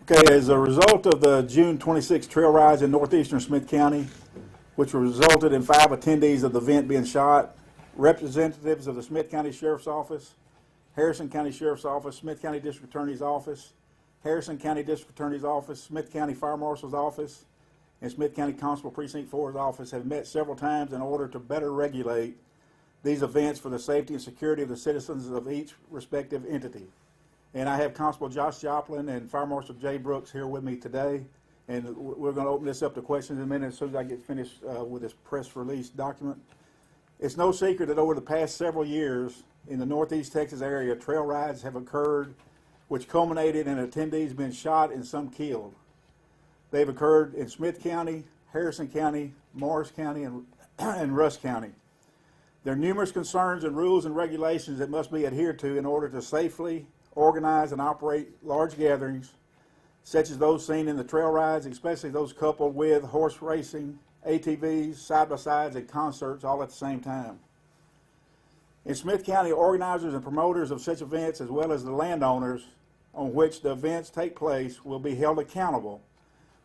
Okay, as a result of the June 26 trail rides in northeastern Smith County, which resulted in 5 attendees of the event being shot, representatives of the Smith County Sheriff's Office, Harrison County Sheriff's Office, Smith County District Attorney's Office, Harrison County District Attorney's Office, Smith County Fire Marshal's Office, and Smith County Constable Precinct 4's office have met several times in order to better regulate these events for the safety and security of the citizens of each respective entity. And I have Constable Josh Joplin and Fire Marshal Jay Brooks here with me today. And we're going to open this up to questions in a minute as soon as I get finished with this press release document. It's no secret that over the past several years in the Northeast Texas area, trail rides have occurred which culminated in attendees being shot and some killed. They've occurred in Smith County, Harrison County, Morris County, and Rusk County. There are numerous concerns and rules and regulations that must be adhered to in order to safely organize and operate large gatherings, such as those seen in the trail rides, especially those coupled with horse racing, ATVs, side-by-sides, and concerts all at the same time. In Smith County, organizers and promoters of such events, as well as the landowners on which the events take place, will be held accountable.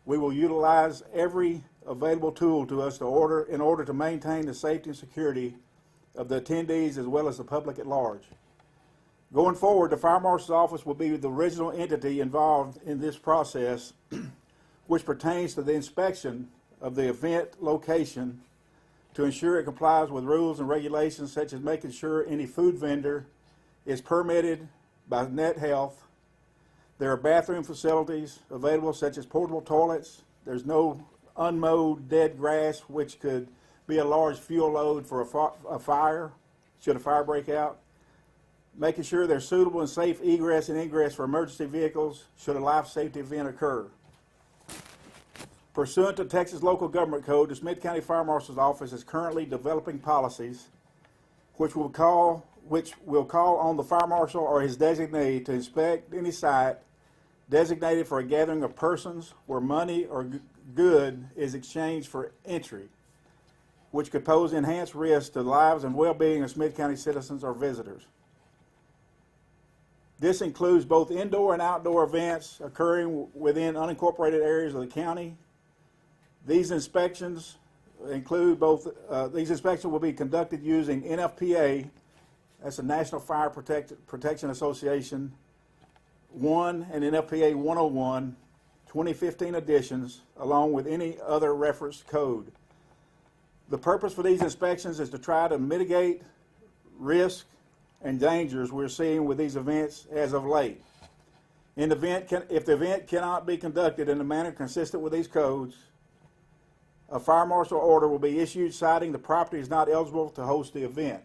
We will utilize every available tool to us in order to maintain the safety and security of the attendees as well as the public at large. Going forward, the Fire Marshal's Office will be the original entity involved in this process, which pertains to the inspection of the event location to ensure it complies with rules and regulations, such as making sure any food vendor is permitted by Net Health. There are bathroom facilities available, such as portable toilets. There's no unmowed dead grass, which could be a large fuel load for a fire, should a fire break out. Making sure there's suitable and safe egress and ingress for emergency vehicles should a life safety event occur. Pursuant to Texas Local Government Code, the Smith County Fire Marshal's Office is currently developing policies which will call on the fire marshal or his designee to inspect any site designated for a gathering of persons where money or good is exchanged for entry, which could pose enhanced risk to the lives and well-being of Smith County citizens or visitors. This includes both indoor and outdoor events occurring within unincorporated areas of the county. These inspections include these inspections will be conducted using NFPA, that's the National Fire Protection Association 1 and NFPA 101, 2015 editions, along with any other reference code. The purpose for these inspections is to try to mitigate risk and dangers we're seeing with these events as of late. If the event cannot be conducted in a manner consistent with these codes, a fire marshal order will be issued citing the property is not eligible to host the event.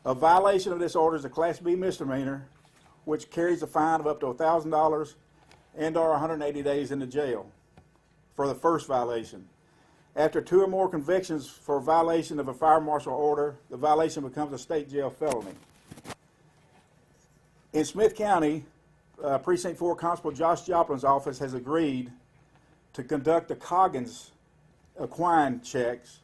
A violation of this order is a Class B misdemeanor, which carries a fine of up to $1,000 and/or 180 days in the jail for the first violation. After 2 or more convictions for violation of a fire marshal order, the violation becomes a state jail felony. In Smith County, Precinct 4 Constable Josh Joplin's office has agreed to conduct the Coggins equine checks,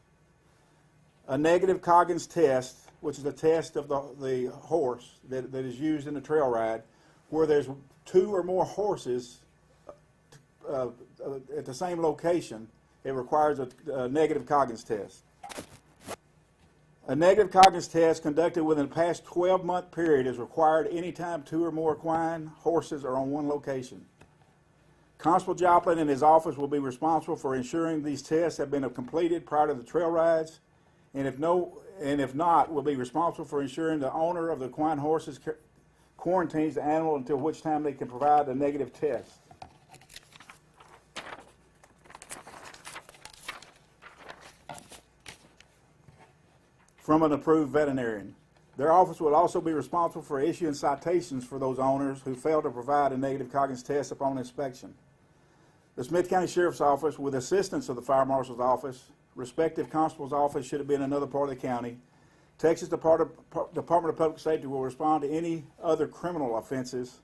a negative Coggins test, which is a test of the horse that is used in the trail ride, where there's 2 or more horses at the same location. It requires a negative Coggins test. A negative Coggins test conducted within the past 12-month period is required anytime 2 or more equine horses are on one location. Constable Joplin and his office will be responsible for ensuring these tests have been completed prior to the trail rides, and if not, will be responsible for ensuring the owner of the equine horses quarantines the animal until which time they can provide a negative test. From an approved veterinarian. Their office will also be responsible for issuing citations for those owners who fail to provide a negative Coggins test upon inspection. The Smith County Sheriff's Office, with assistance of the Fire Marshal's Office, respective constable's office should have been in another part of the county, Texas Department of Public Safety will respond to any other criminal offenses,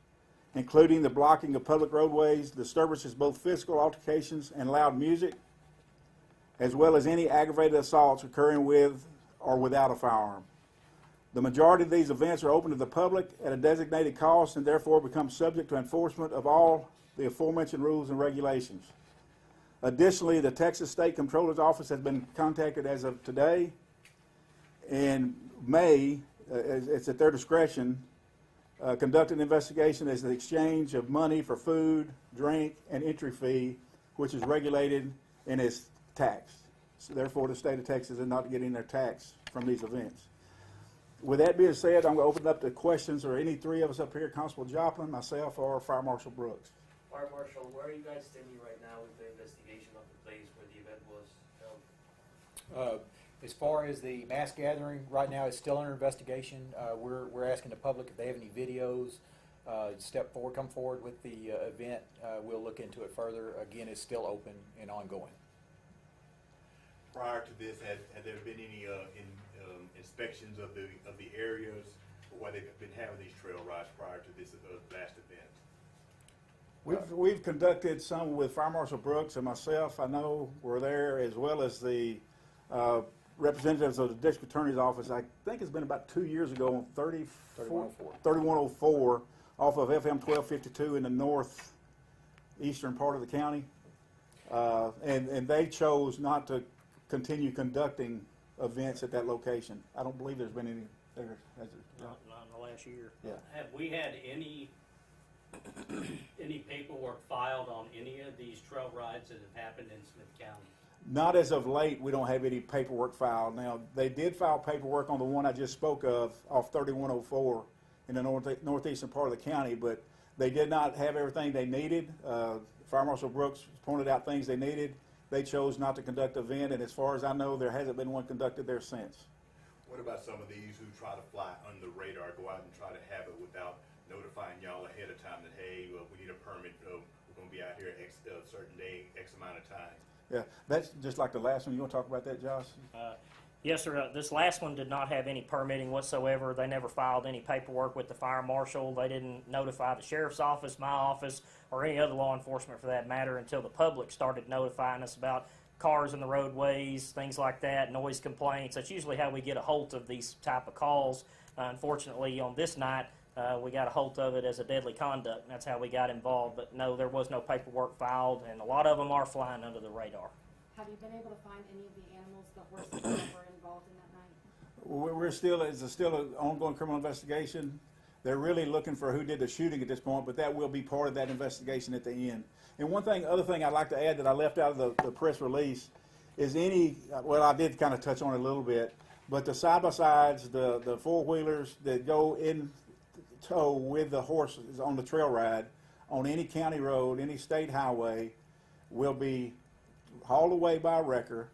including the blocking of public roadways, disturbances, both physical altercations and loud music, as well as any aggravated assaults occurring with or without a firearm. The majority of these events are open to the public at a designated cost and therefore become subject to enforcement of all the aforementioned rules and regulations. Additionally, the Texas State Comptroller's Office has been contacted as of today and may, it's at their discretion, conduct an investigation as the exchange of money for food, drink, and entry fee, which is regulated and is taxed. So therefore, the state of Texas is not getting their tax from these events. With that being said, I'm going to open it up to questions, or any three of us up here, Constable Joplin, myself, or Fire Marshal Brooks. Fire Marshal, where are you guys standing right now with the investigation of the place where the event was held? As far as the mass gathering, right now it's still under investigation. We're asking the public if they have any videos, come forward with the event. We'll look into it further. Again, it's still open and ongoing. Prior to this, had there been any inspections of the areas where they've been having these trail rides prior to this last event? We've conducted some with Fire Marshal Brooks and myself. I know we're there, as well as the representatives of the District Attorney's Office. I think it's been about 2 years ago on 3104 off of FM 1252 in the northeastern part of the county. And they chose not to continue conducting events at that location. I don't believe there's been any there, has there? Not in the last year. Yeah. Have we had any paperwork filed on any of these trail rides that have happened in Smith County? Not as of late. We don't have any paperwork filed. Now, they did file paperwork on the one I just spoke of off 3104 in the northeastern part of the county, but they did not have everything they needed. Fire Marshal Brooks pointed out things they needed. They chose not to conduct the event, and as far as I know, there hasn't been one conducted there since. What about some of these who try to fly under the radar, go out and try to have it without notifying y'all ahead of time that, hey, well, we need a permit, we're going to be out here a certain day, X amount of time? Yeah, that's just like the last one. You want to talk about that, Josh? Yes, sir. This last one did not have any permitting whatsoever. They never filed any paperwork with the fire marshal. They didn't notify the sheriff's office, my office, or any other law enforcement for that matter until the public started notifying us about cars in the roadways, things like that, noise complaints. That's usually how we get a hold of these type of calls. Unfortunately, on this night, we got a hold of it as a deadly conduct, and that's how we got involved. But no, there was no paperwork filed, and a lot of them are flying under the radar. Have you been able to find any of the animals, the horses that were involved in that night? We're still, it's still an ongoing criminal investigation. They're really looking for who did the shooting at this point, but that will be part of that investigation at the end. And other thing I'd like to add that I left out of the press release is well, I did kind of touch on it a little bit, but the side-by-sides, the four-wheelers that go in tow with the horses on the trail ride on any county road, any state highway, will be hauled away by a wrecker.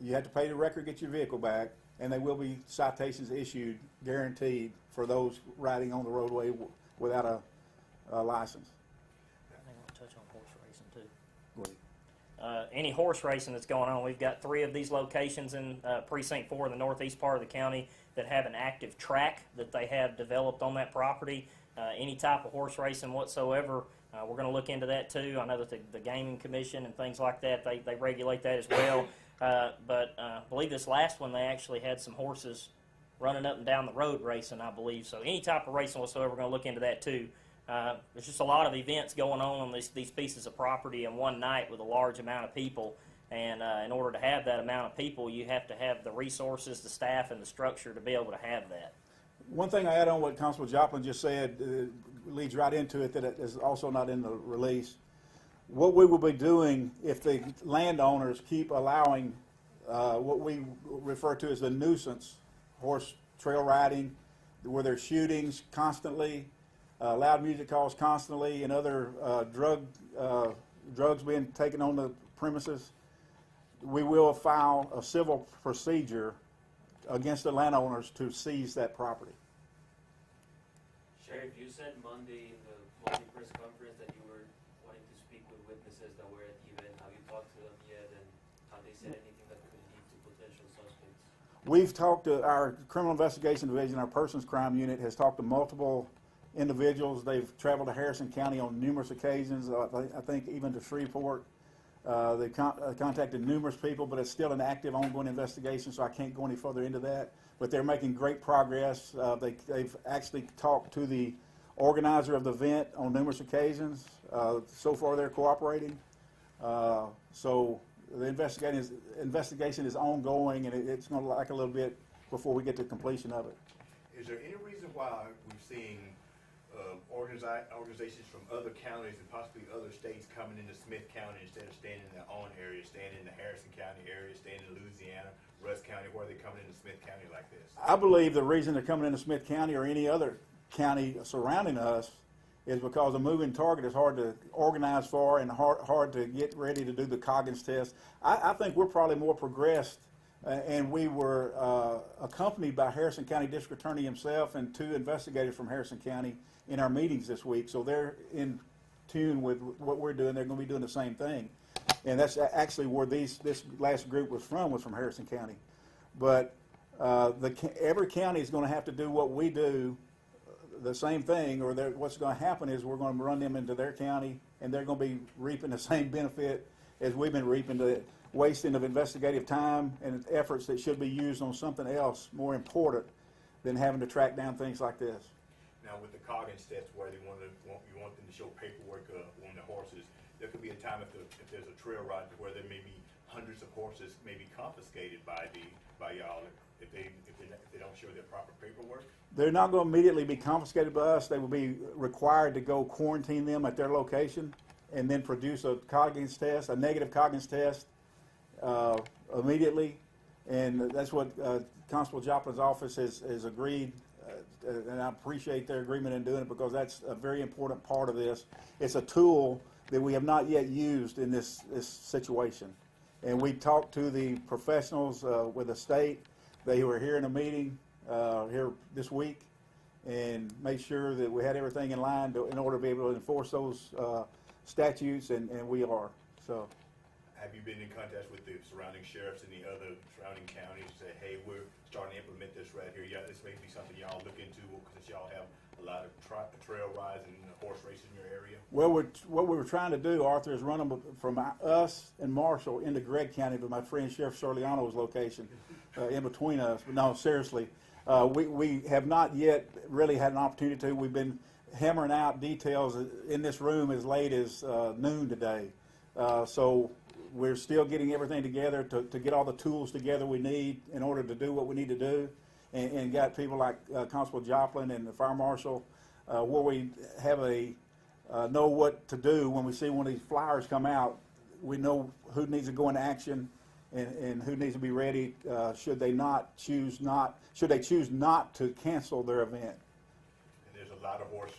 You have to pay the wrecker, get your vehicle back, and there will be citations issued, guaranteed, for those riding on the roadway without a license. I think I'll touch on horse racing too. Any horse racing that's going on, we've got 3 of these locations in Precinct 4 in the northeast part of the county that have an active track that they have developed on that property. Any type of horse racing whatsoever, we're going to look into that too. I know that the Gaming Commission and things like that, they regulate that as well. But I believe this last one, they actually had some horses running up and down the road racing, I believe. So any type of racing whatsoever, we're going to look into that too. There's just a lot of events going on these pieces of property in one night with a large amount of people. And in order to have that amount of people, you have to have the resources, the staff, and the structure to be able to have that. One thing I add on what Constable Joplin just said leads right into it, that it is also not in the release. What we will be doing if the landowners keep allowing what we refer to as the nuisance horse trail riding, where there's shootings constantly, loud music calls constantly, and other drugs being taken on the premises, we will file a civil procedure against the landowners to seize that property. Sheriff, you said Monday in the Monday press conference that you were wanting to speak with witnesses that were at the event. Have you talked to them yet, and have they said anything that could lead to potential suspects? We've talked to our Criminal Investigation Division, our Persons Crime Unit has talked to multiple individuals. They've traveled to Harrison County on numerous occasions, I think even to Shreveport. They contacted numerous people, but it's still an active, ongoing investigation, so I can't go any further into that. But they're making great progress. They've actually talked to the organizer of the event on numerous occasions. So far, they're cooperating. So the investigation is ongoing, and it's going to like a little bit before we get to completion of it. Is there any reason why we're seeing organizations from other counties and possibly other states coming into Smith County instead of staying in their own area, staying in the Harrison County area, staying in Louisiana, Rusk County? Where are they coming into Smith County like this? I believe the reason they're coming into Smith County or any other county surrounding us is because a moving target is hard to organize for and hard to get ready to do the Coggins test. I think we're probably more progressed, and we were accompanied by Harrison County District Attorney himself and 2 investigators from Harrison County in our meetings this week. So they're in tune with what we're doing. They're going to be doing the same thing. And that's actually where this last group was from Harrison County. But every county is going to have to do what we do, the same thing, or what's going to happen is we're going to run them into their county, and they're going to be reaping the same benefit as we've been reaping, the wasting of investigative time and efforts that should be used on something else more important than having to track down things like this. Now, with the Coggins test, where you want them to show paperwork on the horses, there could be a time if there's a trail ride where there may be hundreds of horses may be confiscated by y'all if they don't show their proper paperwork. They're not going to immediately be confiscated by us. They will be required to go quarantine them at their location and then produce a Coggins test, a negative Coggins test immediately. And that's what Constable Joplin's office has agreed. And I appreciate their agreement in doing it because that's a very important part of this. It's a tool that we have not yet used in this situation. And we talked to the professionals with the state. They were here in a meeting here this week and made sure that we had everything in line in order to be able to enforce those statutes, and we are. So, have you been in contact with the surrounding sheriffs and the other surrounding counties to say, hey, we're starting to implement this right here? Yeah, this may be something y'all look into since y'all have a lot of trail rides and horse races in your area? Well, what we were trying to do, Arthur, is run them from us and Marshall into Gregg County to my friend Sheriff Soriano's location in between us. But no, seriously, we have not yet really had an opportunity to. We've been hammering out details in this room as late as noon today. So we're still getting everything together to get all the tools together we need in order to do what we need to do, and got people like Constable Joplin and the Fire Marshal where we have know what to do when we see one of these flyers come out. We know who needs to go into action and who needs to be ready should they choose not to cancel their event. And there's a lot of horse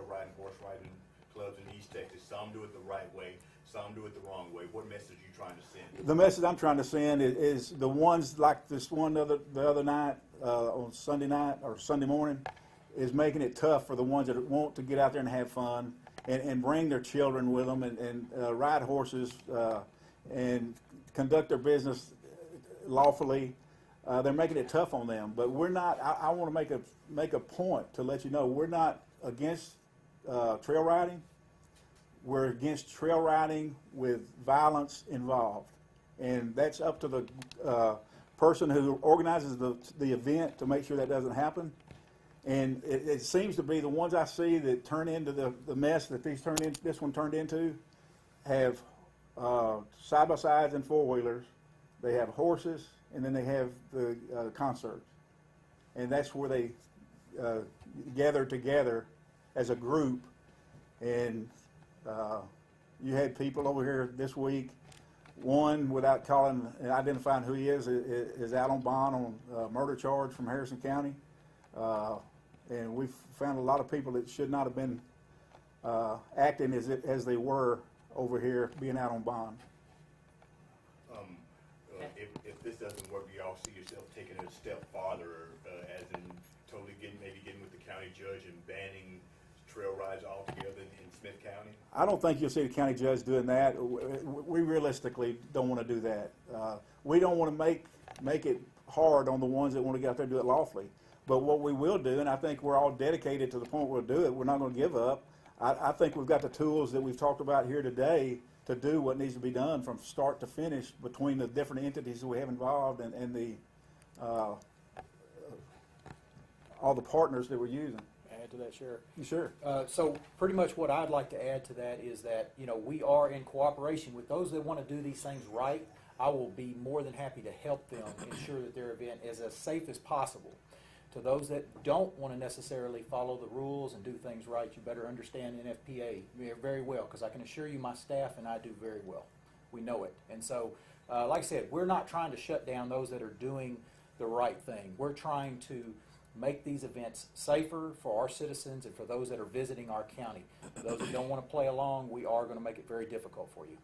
riding clubs in East Texas. Some do it the right way, some do it the wrong way. What message are you trying to send? The message I'm trying to send is the ones like this one the other night on Sunday night or Sunday morning is making it tough for the ones that want to get out there and have fun and bring their children with them and ride horses and conduct their business lawfully. They're making it tough on them, but we're not. I want to make a point to let you know we're not against trail riding. We're against trail riding with violence involved, and that's up to the person who organizes the event to make sure that doesn't happen. And it seems to be the ones I see that turn into the mess that this one turned into have side-by-sides and four-wheelers. They have horses, and then they have the concerts. And that's where they gather together as a group. And you had people over here this week. One, without calling and identifying who he is out on bond on a murder charge from Harrison County. And we've found a lot of people that should not have been acting as they were over here, being out on bond. If this doesn't work, do y'all see yourself taking it a step farther, as in totally getting with the county judge and banning trail rides altogether in Smith County? I don't think you'll see the county judge doing that. We realistically don't want to do that. We don't want to make it hard on the ones that want to get out there and do it lawfully. But what we will do, and I think we're all dedicated to the point we'll do it, we're not going to give up. I think we've got the tools that we've talked about here today to do what needs to be done from start to finish between the different entities that we have involved and the all the partners that we're using. Add to that, Sheriff. Sure. So pretty much what I'd like to add to that is that, you know, we are in cooperation with those that want to do these things right. I will be more than happy to help them ensure that their event is as safe as possible. To those that don't want to necessarily follow the rules and do things right, you better understand NFPA very well, because I can assure you my staff and I do very well. We know it. And so, like I said, we're not trying to shut down those that are doing the right thing. We're trying to make these events safer for our citizens and for those that are visiting our county. Those that don't want to play along, we are going to make it very difficult for you.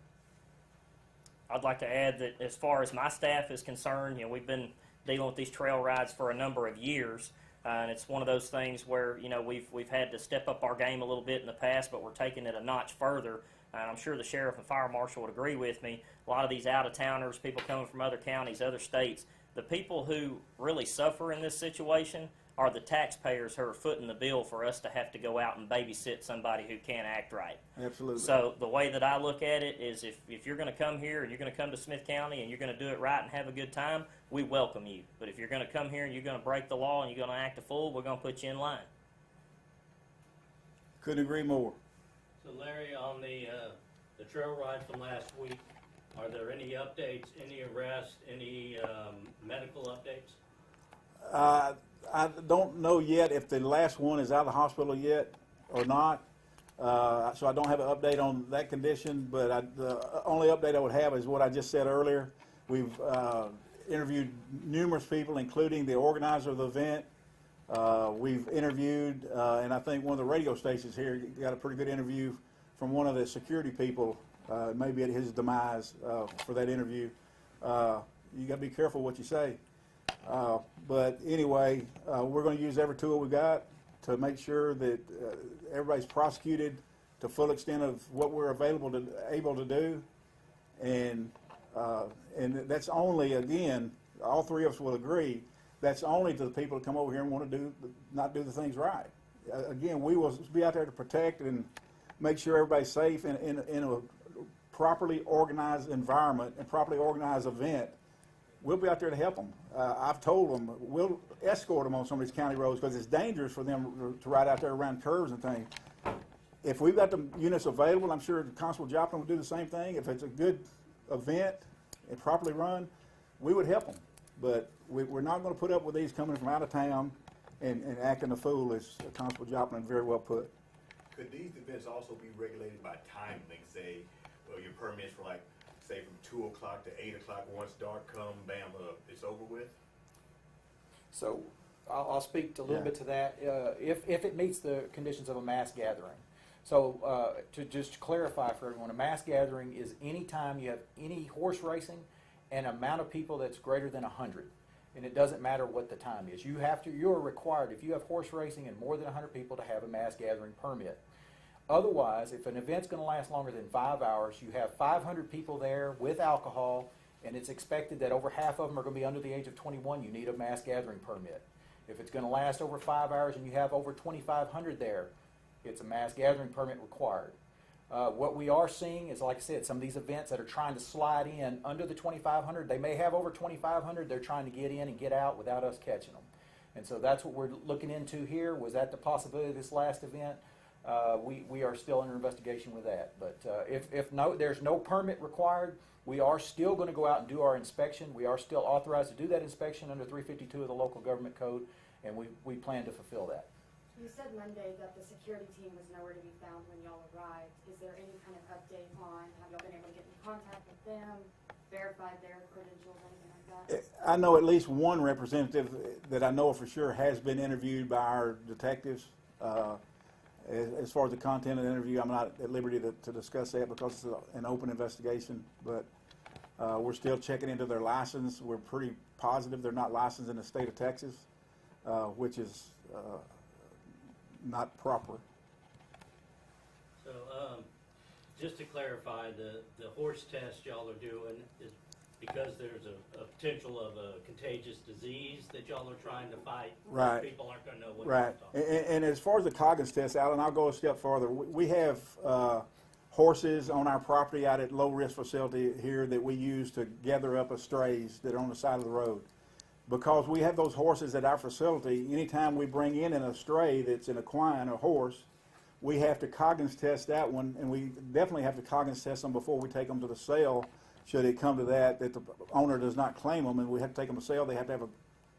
I'd like to add that as far as my staff is concerned, you know, we've been dealing with these trail rides for a number of years, and it's one of those things where, you know, we've had to step up our game a little bit in the past, but we're taking it a notch further. And I'm sure the sheriff and fire marshal would agree with me. A lot of these out-of-towners, people coming from other counties, other states, the people who really suffer in this situation are the taxpayers who are footing the bill for us to have to go out and babysit somebody who can't act right. Absolutely. So the way that I look at it is if you're going to come here and you're going to come to Smith County and you're going to do it right and have a good time, we welcome you. But if you're going to come here and you're going to break the law and you're going to act a fool, we're going to put you in line. Couldn't agree more. So Larry, on the trail ride from last week, are there any updates, any arrests, any medical updates? I don't know yet if the last one is out of the hospital yet or not, so I don't have an update on that condition, but the only update I would have is what I just said earlier. We've interviewed numerous people, including the organizer of the event. We've interviewed, and I think one of the radio stations here got a pretty good interview from one of the security people, maybe at his demise for that interview. You got to be careful what you say. But anyway, we're going to use every tool we got to make sure that everybody's prosecuted to full extent of what we're able to do, and that's only, again, all three of us will agree, that's only to the people that come over here and want to not do the things right. Again, we will be out there to protect and make sure everybody's safe in a properly organized environment and properly organized event. We'll be out there to help them. I've told them we'll escort them on some of these county roads because it's dangerous for them to ride out there around curves and things. If we've got the units available, I'm sure Constable Joplin will do the same thing. If it's a good event and properly run, we would help them. But we're not going to put up with these coming from out of town and acting a fool, as Constable Joplin very well put. Could these events also be regulated by time, like say, your permits for like, say from 2 o'clock to 8 o'clock, once dark come, bam, it's over with? So I'll speak a little bit to that. If it meets the conditions of a mass gathering. So to just clarify for everyone, a mass gathering is any time you have any horse racing and amount of people that's greater than 100. And it doesn't matter what the time is. You're required, if you have horse racing and more than 100 people, to have a mass gathering permit. Otherwise, if an event's going to last longer than 5 hours, you have 500 people there with alcohol, and it's expected that over half of them are going to be under the age of 21, you need a mass gathering permit. If it's going to last over 5 hours and you have over 2,500 there, it's a mass gathering permit required. What we are seeing is, like I said, some of these events that are trying to slide in under the 2,500, they may have over 2,500, they're trying to get in and get out without us catching them. And so that's what we're looking into here. Was that the possibility of this last event? We are still under investigation with that. But if there's no permit required, we are still going to go out and do our inspection. We are still authorized to do that inspection under 352 of the local government code, and we plan to fulfill that. You said Monday that the security team was nowhere to be found when y'all arrived. Is there any kind of update on, have y'all been able to get in contact with them, verified their credentials, anything like that? I know at least one representative that I know for sure has been interviewed by our detectives. As far as the content of the interview, I'm not at liberty to discuss that because it's an open investigation, but we're still checking into their license. We're pretty positive they're not licensed in the state of Texas, which is not proper. So just to clarify, the horse test y'all are doing, because there's a potential of a contagious disease that y'all are trying to fight. Right. People aren't gonna know what Right. you're talking And as far as the Coggins test, Alan, I'll go a step farther. We have horses on our property out at low risk facility here that we use to gather up strays that are on the side of the road. Because we have those horses at our facility, anytime we bring in an stray that's an equine or horse, we have to Coggins test that one, and we definitely have to Coggins test them before we take them to the sale. Should it come to that the owner does not claim them, and we have to take them to sale, they have to have a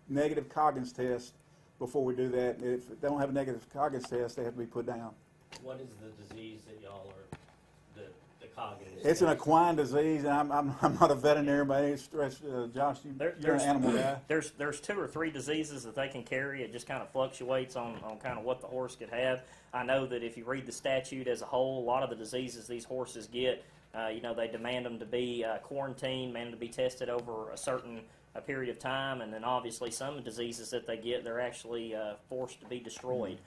negative Coggins test before we do that. If they don't have a negative Coggins test, they have to be put down. about. What is the disease that y'all are, the Coggins? It's an equine disease, and I'm not a veterinarian by any stretch. Josh, you're an animal guy. There's 2 or 3 diseases that they can carry. It just kind of fluctuates on kind of what the horse could have. I know that if you read the statute as a whole, a lot of the diseases these horses get, they demand them to be quarantined, demand them to be tested over a certain period of time, and then obviously some diseases that they get, they're actually forced to be destroyed.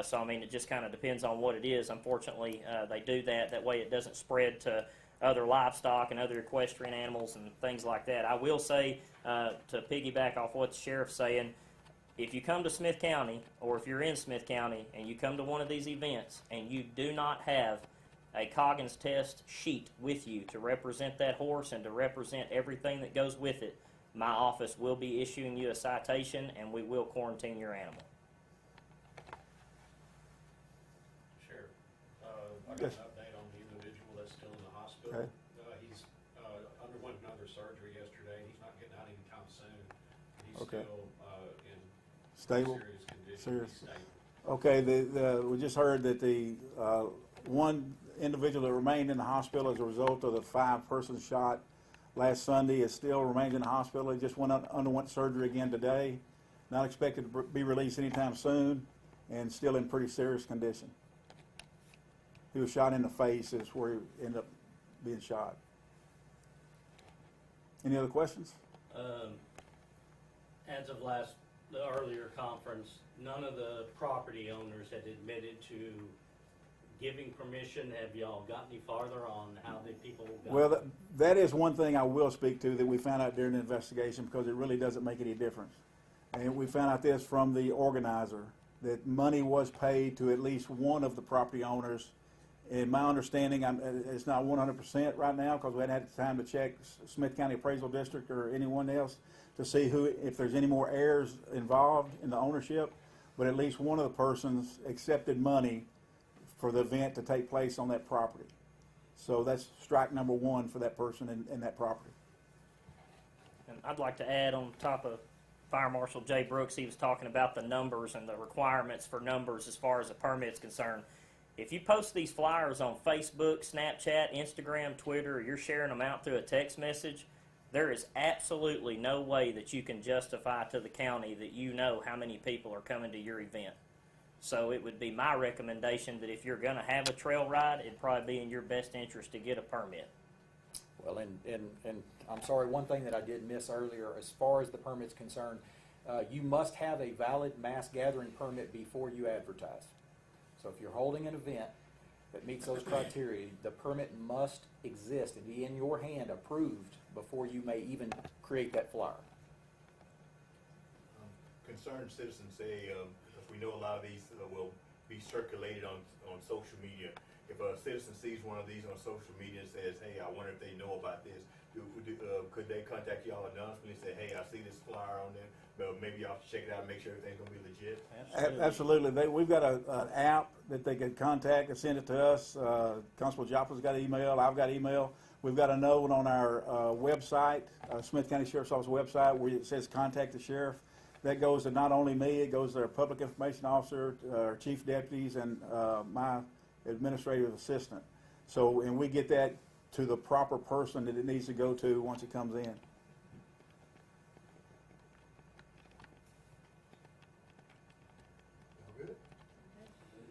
So, I mean, it just kind of depends on what it is. Unfortunately, they do that. That way it doesn't spread to other livestock and other equestrian animals and things like that. I will say, to piggyback off what the sheriff's saying, if you come to Smith County, or if you're in Smith County, and you come to one of these events, and you do not have a Coggins test sheet with you to represent that horse and to represent everything that goes with it, my office will be issuing you a citation, and we will quarantine your animal. Sheriff, I got Yes. an update on the individual that's still in the hospital. Okay. He's underwent another surgery yesterday. He's not getting out anytime soon. He's Okay. still in Stable? serious condition. Serious. He's stable. Okay, we just heard that the one individual that remained in the hospital as a result of the 5-person shot last Sunday still remains in the hospital. He just underwent surgery again today. Not expected to be released anytime soon, and still in pretty serious condition. He was shot in the face, is where he ended up being shot. Any other questions? As of the earlier conference, none of the property owners had admitted to giving permission. Have y'all got any farther on how the people got? Well, that is one thing I will speak to that we found out during the investigation, because it really doesn't make any difference. And we found out this from the organizer, that money was paid to at least one of the property owners. In my understanding, it's not 100% right now, because we hadn't had time to check Smith County Appraisal District or anyone else to see if there's any more heirs involved in the ownership. But at least one of the persons accepted money for the event to take place on that property. So that's strike number 1 for that person in that property. And I'd like to add on top of Fire Marshal Jay Brooks, he was talking about the numbers and the requirements for numbers as far as a permit's concerned. If you post these flyers on Facebook, Snapchat, Instagram, Twitter, or you're sharing them out through a text message, there is absolutely no way that you can justify to the county that you know how many people are coming to your event. So it would be my recommendation that if you're going to have a trail ride, it'd probably be in your best interest to get a permit. Well, and I'm sorry, one thing that I did miss earlier, as far as the permit's concerned, you must have a valid mass gathering permit before you advertise. So if you're holding an event that meets those criteria, the permit must exist and be in your hand, approved, before you may even create that flyer. Concerned citizens say, because we know a lot of these will be circulated on social media. If a citizen sees one of these on social media and says, hey, I wonder if they know about this, could they contact y'all anonymously and say, hey, I see this flyer on there, but maybe y'all should check it out and make sure everything's going to be legit? Absolutely. We've got an app that they can contact and send it to us. Constable Jopla's got email. I've got email. We've got a note on our website, Smith County Sheriff's Office website, where it says contact the sheriff. That goes to not only me, it goes to our public information officer, our chief deputies, and my administrative assistant. So, and we get that to the proper person that it needs to go to once it comes in.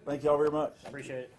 Thank y'all very much. Appreciate it.